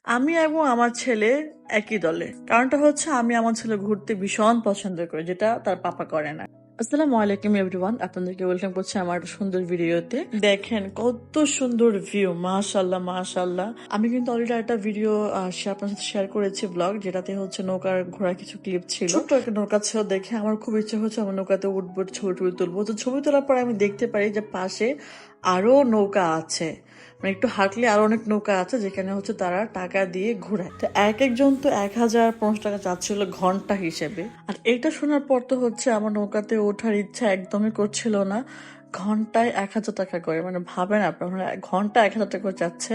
আমি এবং আমার ছেলে একই দলে। কারণটা হচ্ছে আমি আমার ছেলে ঘুরতে ভীষণ পছন্দ করি, যেটা তার পাপা করে না। আসসালামু আলাইকুম এভরিওয়ান, আপনাদেরকে ওয়েলকাম করছি আমার সুন্দর ভিডিওতে। দেখেন কত সুন্দর ভিউ, মাশাআল্লাহ মাশাআল্লাহ। আমি কিন্তু অলরেডি একটা ভিডিও আপনার সাথে শেয়ার করেছি, ব্লগ, যেটাতে হচ্ছে নৌকার ঘোরার কিছু ক্লিপ ছিল। ছোট্ট একটা নৌকা ছিল, দেখে আমার খুব ইচ্ছে হচ্ছে আমার নৌকাতে উঠবো, ছবি টবি তুলবো। তো ছবি তোলার পর আমি দেখতে পারি যে পাশে আরো নৌকা আছে, মানে একটু হাঁটলে আরো অনেক নৌকা আছে যেখানে হচ্ছে তারা টাকা দিয়ে ঘোরায়। তো এক একজন তো 1,050 টাকা চাচ্ছিল ঘন্টা হিসেবে। আর এটা শোনার পর তো হচ্ছে আমার নৌকাতে ওঠার ইচ্ছা একদমই করছিল না। ঘন্টায় 1,000 টাকা করে, মানে ভাবেন আপনার, ঘন্টা 1,000 টাকা করে যাচ্ছে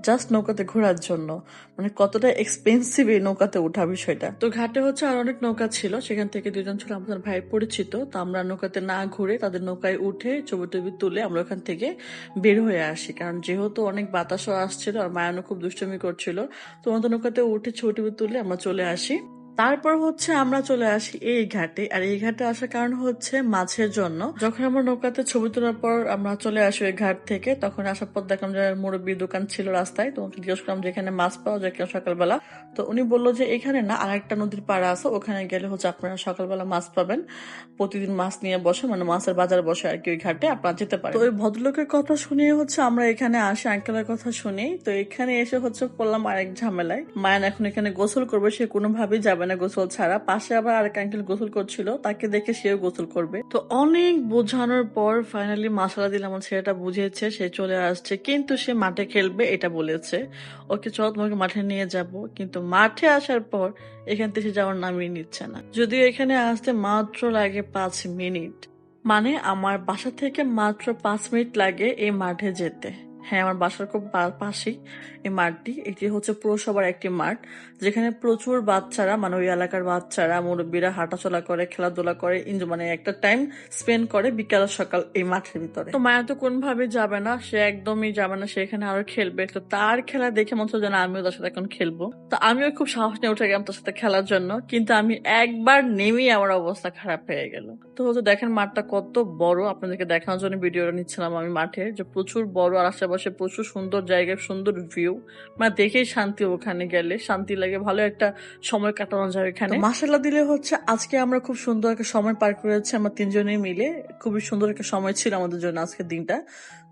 জাস্ট নৌকাতে ঘোরার জন্য। মানে কতটা এক্সপেন্সিভ এই নৌকাতে ওঠা বিষয়টা। তো ঘাটে হচ্ছে আর অনেক নৌকা ছিল, সেখান থেকে দুজন ছিল আমাদের ভাই পরিচিত। তো আমরা নৌকাতে না ঘুরে তাদের নৌকায় উঠে ছবি টবি তুলে আমরা ওখান থেকে বের হয়ে আসি, কারণ যেহেতু অনেক বাতাসও আসছিল আর মায়ানও খুব দুষ্টুমি করছিল। তো আমাদের নৌকাতে উঠে ছবি টবি তুলে আমরা চলে আসি। তারপর হচ্ছে আমরা চলে আসি এই ঘাটে। আর এই ঘাটে আসার কারণ হচ্ছে মাছের জন্য। যখন আমরা নৌকাতে ছবি তোলার পর আমরা চলে আসি ওই ঘাট থেকে, তখন আসার পর দেখলাম যে মুরব্বির দোকান ছিল রাস্তায়। তো ওকে জিজ্ঞেস করলাম যে এখানে মাছ পাওয়া যায় কিনা সকালবেলা। তো উনি বললো যে এখানে না, আর একটা নদীর পাড়া আছে, ওখানে গেলে হচ্ছে আপনারা সকালবেলা মাছ পাবেন। প্রতিদিন মাছ নিয়ে বসে, মানে মাছের বাজার বসে আর কি ওই ঘাটে, আপনারা যেতে পারেন। তো ওই ভদ্রলোকের কথা শুনে হচ্ছে আমরা এখানে আসি, আঙ্কেলের কথা শুনি। তো এখানে এসে হচ্ছে পড়লাম আরেক ঝামেলায়। মায়ান এখন এখানে গোসল করবে, সে কোনোভাবেই যাবে না গোসল ছাড়া। পাশে আবার আরেক আঙ্কেল গোসল করছিল, তাকে দেখে সেও গোসল করবে। তো অনেক বোঝানোর পর ফাইনালি মাসালা দিলে আমার ছেলেটা বুঝেছে, সে চলে আসছে, কিন্তু সে মাঠে খেলবে এটা বলেছে। ওকে চল তোমাকে মাঠে নিয়ে যাব, কিন্তু মাঠে আসার পর এখান থেকে যাওয়ার নামই নিচ্ছে না। যদিও এখানে আসতে মাত্র লাগে 5 মিনিট, মানে আমার বাসা থেকে মাত্র 5 মিনিট লাগে এই মাঠে যেতে। হ্যাঁ, আমার বাসার খুব পাশেই এই মাঠটি। এটি হচ্ছে পৌরসভার একটি মাঠ, যেখানে প্রচুর বাচ্চারা, মানে ওই এলাকার বাচ্চারা মুরব্বীরা হাঁটাচলা করে, খেলাধুলা করে, মানে একটা টাইম স্পেন্ড করে বিকাল সকাল এই মাঠের ভিতরে। তো মায়া তো কোনোভাবে যাবে না, সে একদমই যাবে না, সে এখানে আরো খেলবে। তো তার খেলা দেখে মনে হচ্ছে যেন আমিও তার সাথে এখন খেলবো। তো আমিও খুব সাহস নিয়ে উঠে গেলাম তার সাথে খেলার জন্য, কিন্তু আমি একবার নেমেই আমার অবস্থা খারাপ হয়ে গেল। তো হচ্ছে দেখেন মাঠটা কত বড়, আপনাদেরকে দেখানোর জন্য ভিডিওটা নিচ্ছিলাম আমি। মাঠে যে প্রচুর বড়, আর আশেপাশে প্রচুর সুন্দর জায়গায় সুন্দর ভিউ, মানে দেখেই শান্তি, ওখানে গেলে শান্তি লাগে, ভালো একটা সময় কাটানো যায় ওখানে। মাসাল্লাহ দিলে হচ্ছে আজকে আমরা খুব সুন্দর একটা সময় পার করেছি আমরা তিনজনেই মিলে। খুবই সুন্দর একটা সময় ছিল আমাদের জন্য আজকের দিনটা।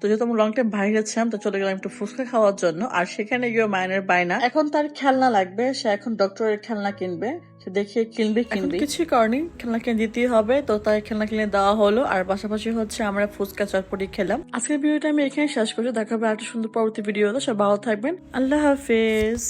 তো যেহেতু আমরা লং টাইম বাইরে ছিলাম, তো চলে গেলাম একটু ফুচকা খাওয়ার জন্য। আর সেখানে গিয়ে মায়ের বায়না, এখন তার খেলনা লাগবে, সে এখন ডক্টরের খেলনা কিনবে। সে দেখে কিনবে, কিছুই করেনি, খেলনা কিনে দিতেই হবে। তো তাই খেলনা কিনে দেওয়া হলো, আর পাশাপাশি হচ্ছে আমরা ফুচকা চটপটি খেলাম। আজকের ভিডিওটা আমি এখানে শেষ করছি, দেখা হবে একটা সুন্দর পরবর্তী ভিডিও। সব ভালো থাকবেন, আল্লাহ হাফেজ।